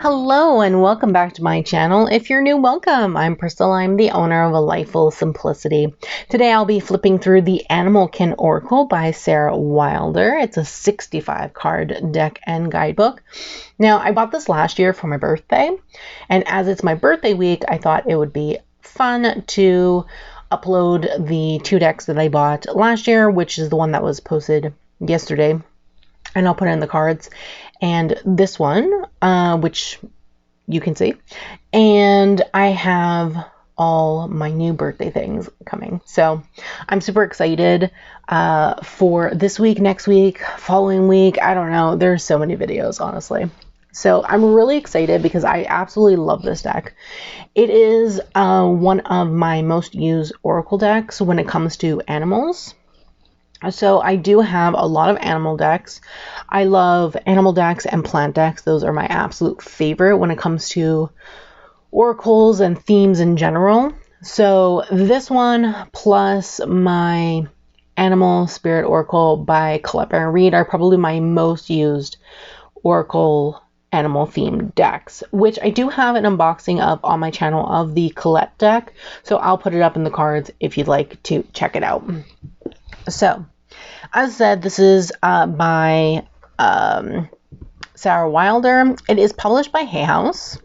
Hello and welcome back to my channel. If you're new, welcome. I'm Priscilla. I'm the owner of A Life Full of Simplicity. Today I'll be flipping through the Animalkin Oracle by Sarah Wilder. It's a 65 card deck and guidebook. Now, I bought this last year for my birthday, and as it's my birthday week, I thought it would be fun to upload the two decks that I bought last year, which is the one that was posted yesterday, and I'll put in the cards, and this one, which you can see, and I have all my new birthday things coming. So I'm super excited for this week, next week, following week. I don't know. There's so many videos, honestly. So I'm really excited because I absolutely love this deck. It is one of my most used Oracle decks when it comes to animals. So I do have a lot of animal decks. I love animal decks and plant decks. Those are my absolute favorite when it comes to oracles and themes in general. So this one plus my Animal Spirit Oracle by Colette Baron Reid are probably my most used Oracle animal themed decks, which I do have an unboxing of on my channel of the Colette deck. So I'll put it up in the cards if you'd like to check it out. So, as I said, this is by Sarah Wilder. It is published by Hay House.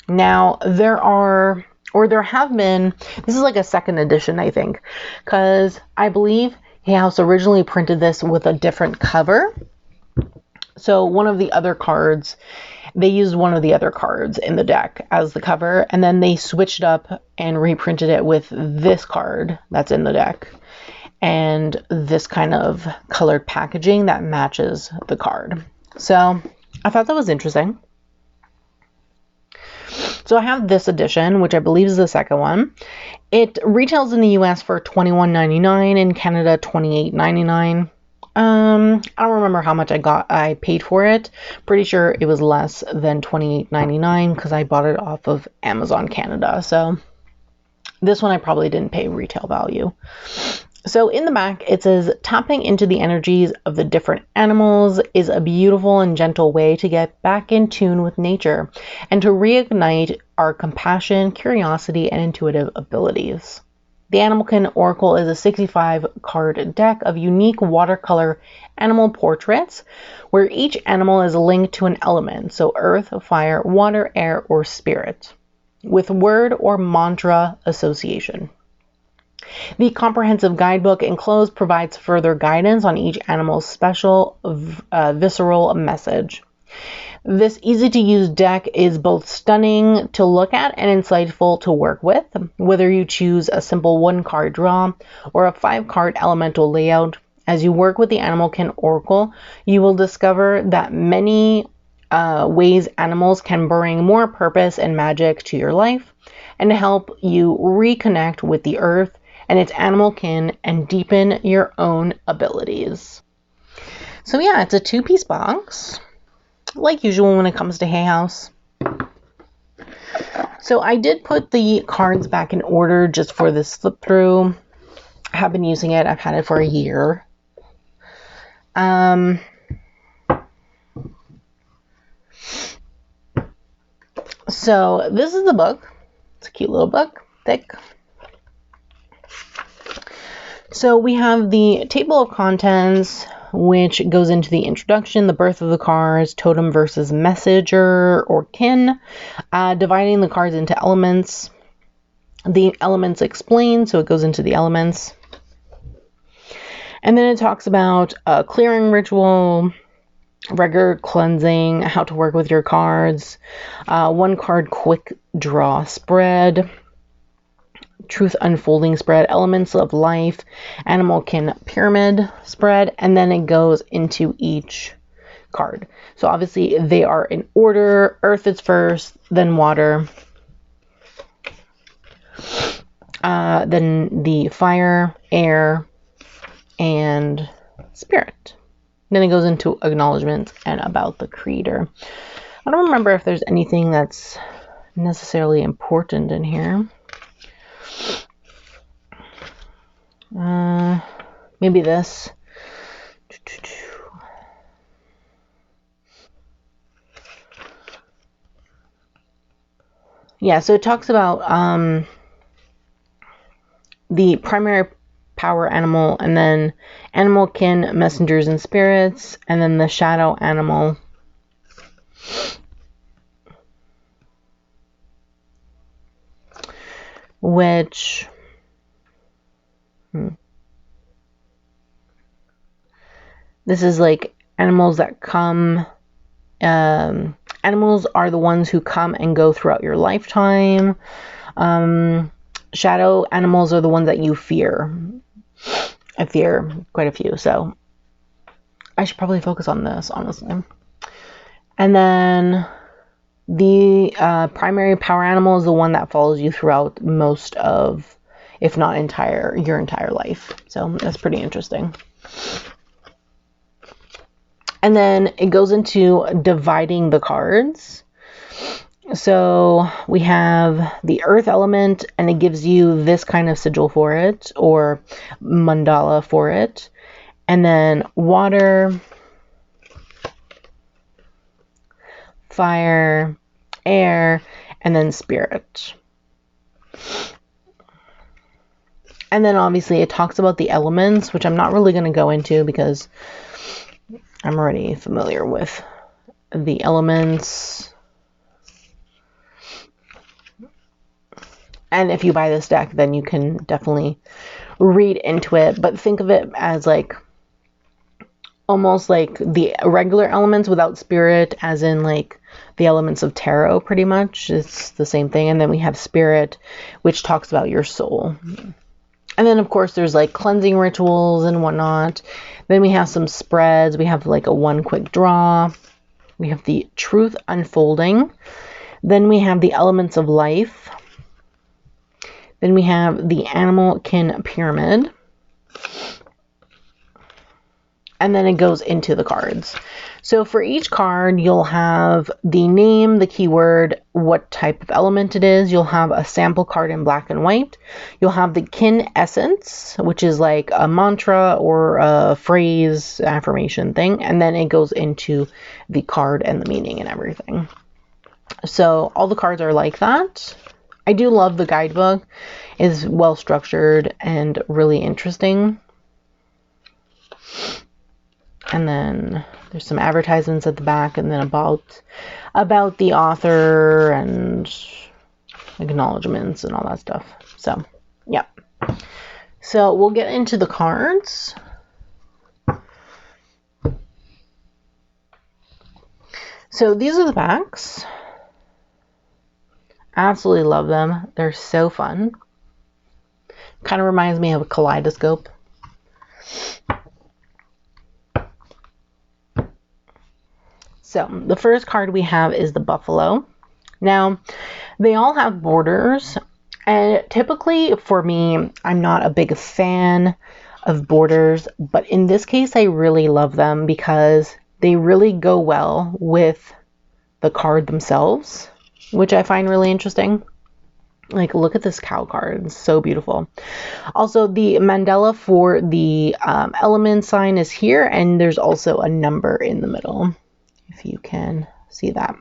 Now, there have been, this is like a second edition, I think, because I believe Hay House originally printed this with a different cover. So one of the other cards, they used one of the other cards in the deck as the cover, and then they switched up and reprinted it with this card that's in the deck and this kind of colored packaging that matches the card. So I thought that was interesting. So I have this edition, which I believe is the second one. It retails in the US for $21.99, in Canada $28.99. I don't remember how much I paid for it. Pretty sure it was less than $28.99 because I bought it off of Amazon Canada. So this one I probably didn't pay retail value. So in the back, it says, tapping into the energies of the different animals is a beautiful and gentle way to get back in tune with nature and to reignite our compassion, curiosity, and intuitive abilities. The Animalkin Oracle is a 65 card deck of unique watercolor animal portraits where each animal is linked to an element, so earth, fire, water, air, or spirit, with word or mantra association. The comprehensive guidebook enclosed provides further guidance on each animal's special visceral message. This easy-to-use deck is both stunning to look at and insightful to work with. Whether you choose a simple one-card draw or a 5-card elemental layout, as you work with the Animalkin Oracle, you will discover that many ways animals can bring more purpose and magic to your life and help you reconnect with the earth and its animalkin and deepen your own abilities. So yeah, it's a 2-piece box, like usual when it comes to Hay House. So I did put the cards back in order just for this flip through. I have been using it. I've had it for a year. So this is the book. It's a cute little book, thick. So we have the table of contents, which goes into the introduction, the birth of the cards, totem versus messenger or kin, dividing the cards into elements, the elements explained, so it goes into the elements. And then it talks about a clearing ritual, regular cleansing, how to work with your cards, 1-card quick draw spread, truth unfolding spread, elements of life, Animalkin pyramid spread, and then it goes into each card. So obviously they are in order. Earth is first, then water, then the fire, air, and spirit. Then it goes into acknowledgments and about the creator. I don't remember if there's anything that's necessarily important in here. Maybe this. Yeah, so it talks about the primary power animal, and then animal, kin, messengers, and spirits, and then the shadow animal. Which this is like animals that come. Animals are the ones who come and go throughout your lifetime. Shadow animals are the ones that you fear. I fear quite a few, so I should probably focus on this, honestly. And then the primary power animal is the one that follows you throughout most of, if not your entire life. So that's pretty interesting. And then it goes into dividing the cards. So we have the earth element, and it gives you this kind of sigil for it, or mandala for it. And then water, fire, air, and then spirit. And then obviously it talks about the elements, which I'm not really going to go into because I'm already familiar with the elements. And if you buy this deck, then you can definitely read into it. But think of it as like almost like the regular elements without spirit, as in like the elements of tarot, pretty much. It's the same thing. And then we have spirit, which talks about your soul. And then, of course, there's like cleansing rituals and whatnot. Then we have some spreads. We have like a one quick draw. We have the truth unfolding. Then we have the elements of life. Then we have the animal kin pyramid. And then it goes into the cards. So for each card, you'll have the name, the keyword, what type of element it is. You'll have a sample card in black and white. You'll have the kin essence, which is like a mantra or a phrase, affirmation thing. And then it goes into the card and the meaning and everything. So all the cards are like that. I do love the guidebook. It's well structured and really interesting. And then there's some advertisements at the back, and then about the author and acknowledgements and all that stuff. So, yeah. So we'll get into the cards. So these are the backs. Absolutely love them. They're so fun. Kind of reminds me of a kaleidoscope. So the first card we have is the buffalo. Now, they all have borders, and typically for me, I'm not a big fan of borders, but in this case, I really love them because they really go well with the card themselves, which I find really interesting. Like, look at this cow card. It's so beautiful. Also, the mandala for the element sign is here, and there's also a number in the middle, if you can see that.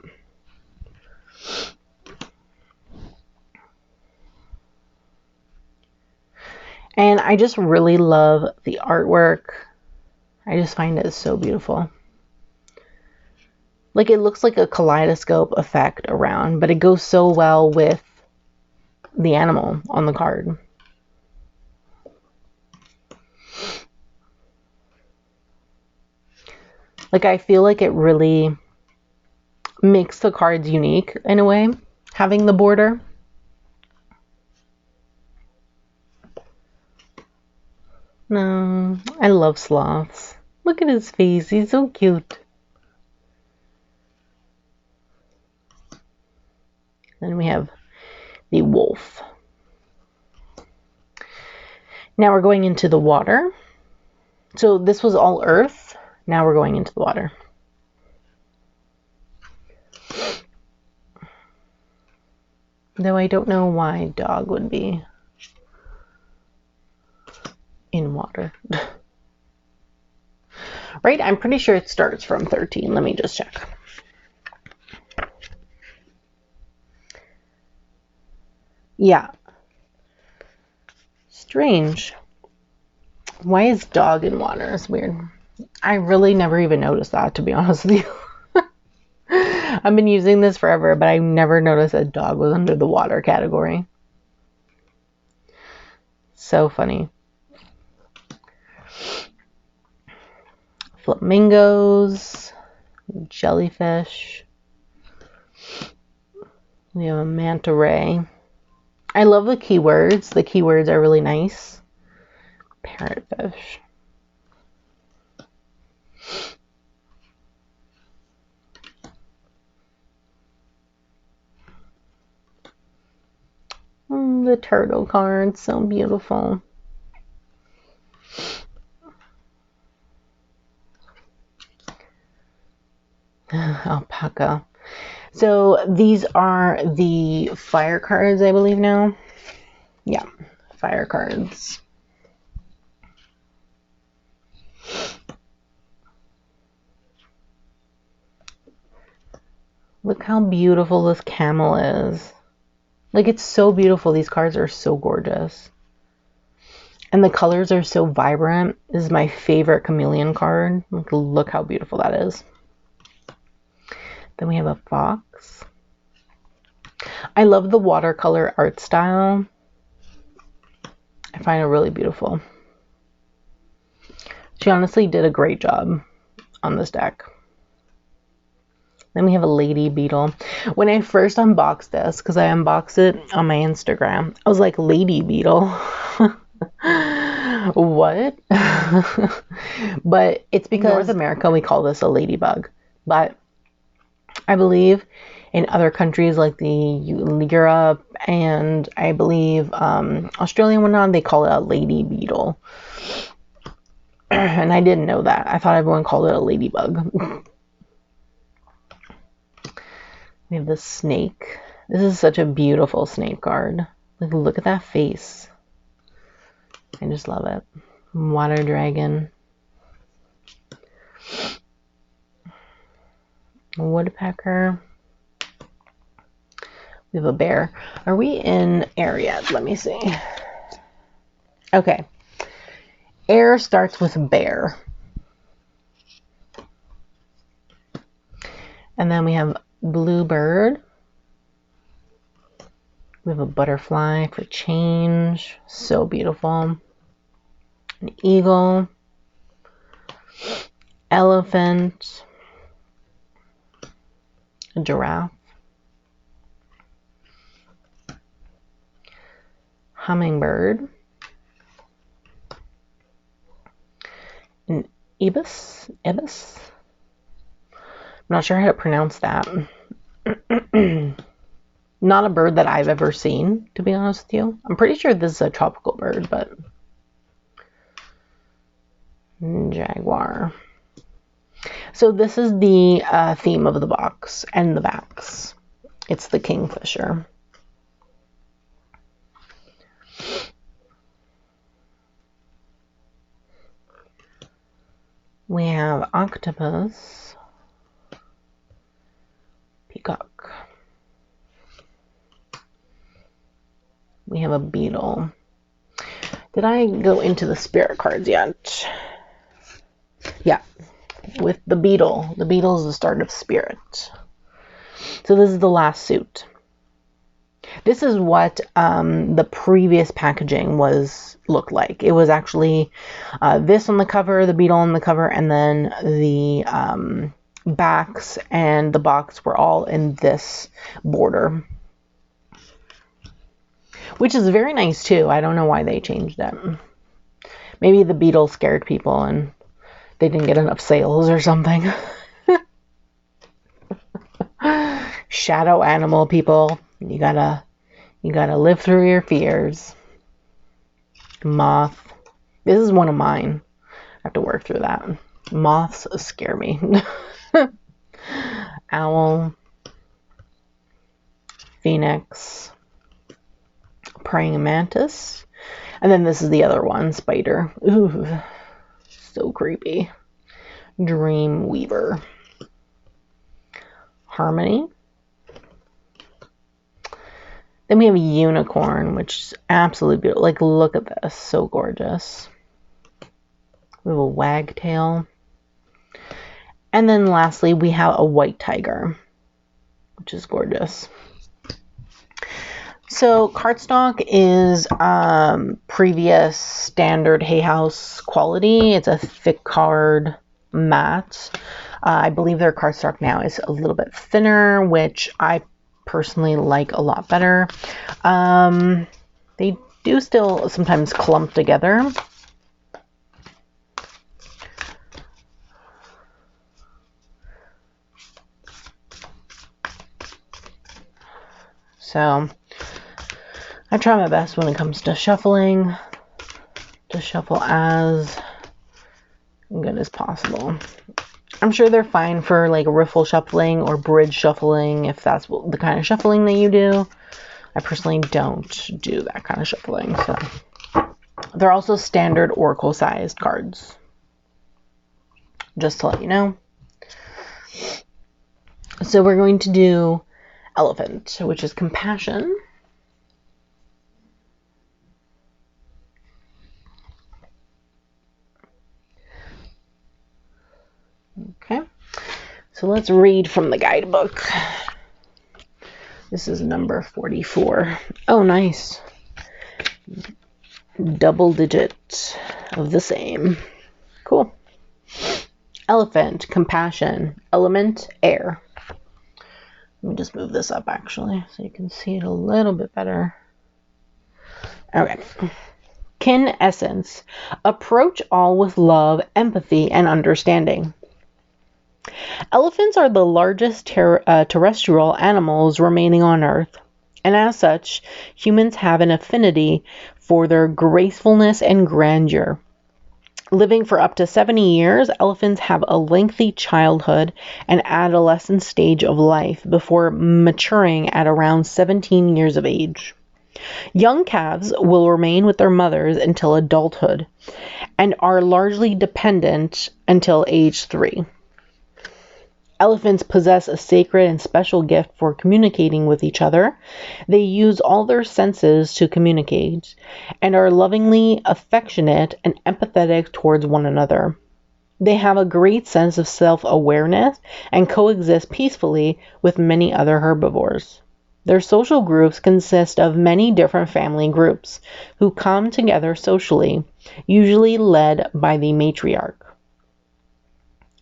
And I just really love the artwork. I just find it so beautiful. Like, it looks like a kaleidoscope effect around, but it goes so well with the animal on the card. Like, I feel like it really makes the cards unique in a way, having the border. No, I love sloths. Look at his face. He's so cute. Then we have the wolf. Now we're going into the water. So this was all earth. Now we're going into the water. Though I don't know why dog would be in water. Right? I'm pretty sure it starts from 13. Let me just check. Yeah. Strange. Why is dog in water? It's weird. I really never even noticed that, to be honest with you. I've been using this forever, but I never noticed that dog was under the water category. So funny. Flamingos, jellyfish. We have a manta ray. I love the keywords. The keywords are really nice. Parrotfish. The turtle card, so beautiful. Alpaca. So these are the fire cards, I believe now. Yeah, fire cards. Look how beautiful this camel is. Like, it's so beautiful. These cards are so gorgeous. And the colors are so vibrant. This is my favorite chameleon card. Look how beautiful that is. Then we have a fox. I love the watercolor art style. I find it really beautiful. She honestly did a great job on this deck. Then we have a lady beetle. When I first unboxed this, because I unboxed it on my Instagram, I was like, lady beetle? What? But it's because in North America we call this a ladybug. But I believe in other countries like Europe and I believe Australia and whatnot, they call it a lady beetle. And I didn't know that. I thought everyone called it a ladybug. We have the snake. This is such a beautiful snake card. Like, look at that face. I just love it. Water dragon. Woodpecker. We have a bear. Are we in air yet? Let me see. Okay. Air starts with bear. And then we have bluebird. We have a butterfly for change. So beautiful. An eagle. Elephant. A giraffe. Hummingbird. An ibis. Ibis. I'm not sure how to pronounce that. Not a bird that I've ever seen, to be honest with you. I'm pretty sure this is a tropical bird, but jaguar. So this is the theme of the box and the backs. It's the kingfisher. We have octopus, peacock. We have a beetle. Did I go into the spirit cards yet? Yeah, with the beetle. The beetle is the start of spirit. So this is the last suit. This is what the previous packaging looked like. It was actually this on the cover, the beetle on the cover, and then the backs and the box were all in this border, which is very nice too. I don't know why they changed it. Maybe the beetle scared people and they didn't get enough sales or something. Shadow animal, people. You gotta live through your fears. Moth. This is one of mine. I have to work through that. Moths scare me. Owl. Phoenix. Praying mantis. And then this is the other one, spider. Ooh, so creepy. Dream weaver. Harmony. Then we have a unicorn, which is absolutely beautiful. Like, look at this. So gorgeous. We have a wagtail. And then lastly, we have a white tiger, which is gorgeous. So cardstock is previous standard Hay House quality. It's a thick card matte. I believe their cardstock now is a little bit thinner, which I personally like a lot better. They do still sometimes clump together. So I try my best when it comes to shuffling to shuffle as good as possible. I'm sure they're fine for like riffle shuffling or bridge shuffling if that's the kind of shuffling that you do. I personally don't do that kind of shuffling. So they're also standard oracle sized cards, just to let you know. So we're going to do Elephant, which is compassion. Okay, so let's read from the guidebook. This is number 44. Oh, nice. Double digit of the same. Cool. Elephant, compassion, element, air. Let me just move this up actually so you can see it a little bit better. Okay. Kin essence. Approach all with love, empathy, and understanding. Elephants are the largest terrestrial animals remaining on Earth, and as such, humans have an affinity for their gracefulness and grandeur. Living for up to 70 years, elephants have a lengthy childhood and adolescent stage of life before maturing at around 17 years of age. Young calves will remain with their mothers until adulthood and are largely dependent until age 3. Elephants possess a sacred and special gift for communicating with each other. They use all their senses to communicate and are lovingly affectionate and empathetic towards one another. They have a great sense of self-awareness and coexist peacefully with many other herbivores. Their social groups consist of many different family groups who come together socially, usually led by the matriarch.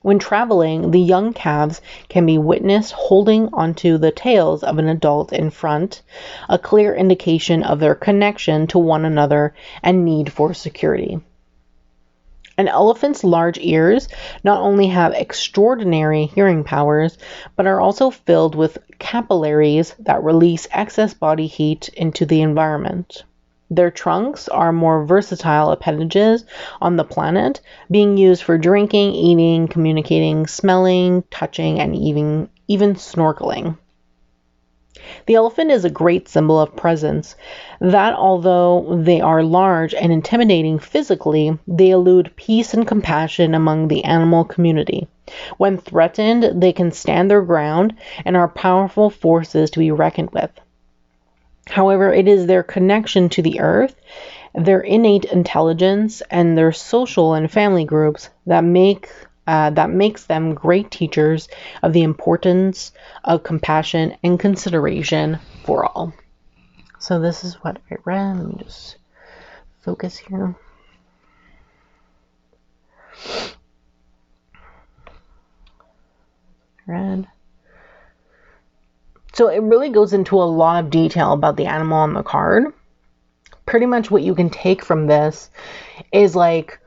When traveling, the young calves can be witnessed holding onto the tails of an adult in front, a clear indication of their connection to one another and need for security. An elephant's large ears not only have extraordinary hearing powers, but are also filled with capillaries that release excess body heat into the environment. Their trunks are more versatile appendages on the planet, being used for drinking, eating, communicating, smelling, touching, and even snorkeling. The elephant is a great symbol of presence, that although they are large and intimidating physically, they elude peace and compassion among the animal community. When threatened, they can stand their ground and are powerful forces to be reckoned with. However, it is their connection to the earth, their innate intelligence, and their social and family groups that makes them great teachers of the importance of compassion and consideration for all. So this is what I read. Let me just focus here. Read. So it really goes into a lot of detail about the animal on the card. Pretty much what you can take from this is like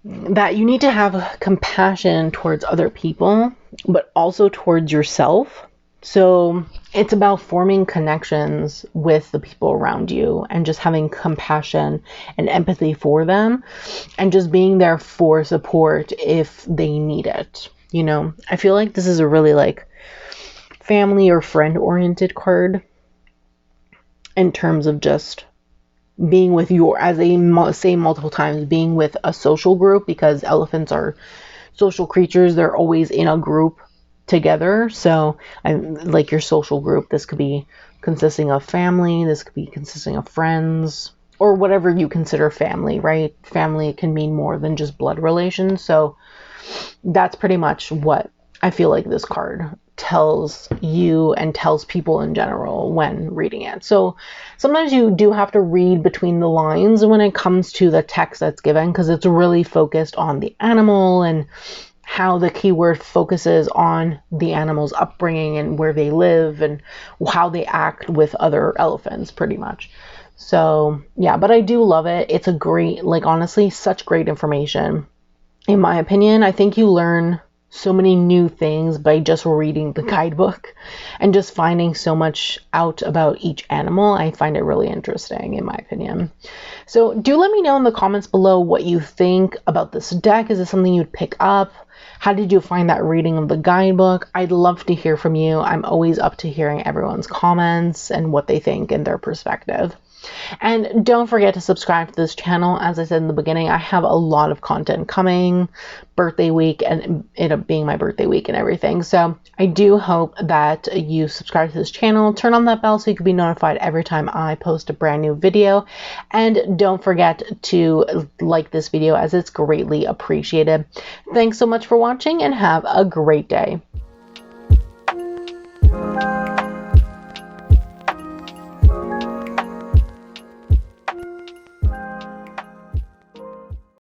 that you need to have compassion towards other people, but also towards yourself. So it's about forming connections with the people around you and just having compassion and empathy for them and just being there for support if they need it. You know, I feel like this is a really like family or friend oriented card in terms of just being with your, as I say multiple times, being with a social group, because elephants are social creatures. They're always in a group together. So like your social group, this could be consisting of family. This could be consisting of friends, or whatever you consider family, right? Family can mean more than just blood relations. So that's pretty much what I feel like this card tells you and tells people in general when reading it. So sometimes you do have to read between the lines when it comes to the text that's given, because it's really focused on the animal and how the keyword focuses on the animal's upbringing and where they live and how they act with other elephants, pretty much. So yeah, but I do love it. It's a great, like, honestly, such great information. In my opinion, I think you learn so many new things by just reading the guidebook and just finding so much out about each animal. I find it really interesting, in my opinion. So do let me know in the comments below what you think about this deck. Is this something you'd pick up? How did you find that reading of the guidebook? I'd love to hear from you. I'm always up to hearing everyone's comments and what they think and their perspective. And don't forget to subscribe to this channel. As I said in the beginning, I have a lot of content coming, birthday week, and it being my birthday week and everything. So I do hope that you subscribe to this channel, turn on that bell so you can be notified every time I post a brand new video. And don't forget to like this video, as it's greatly appreciated. Thanks so much for watching and have a great day.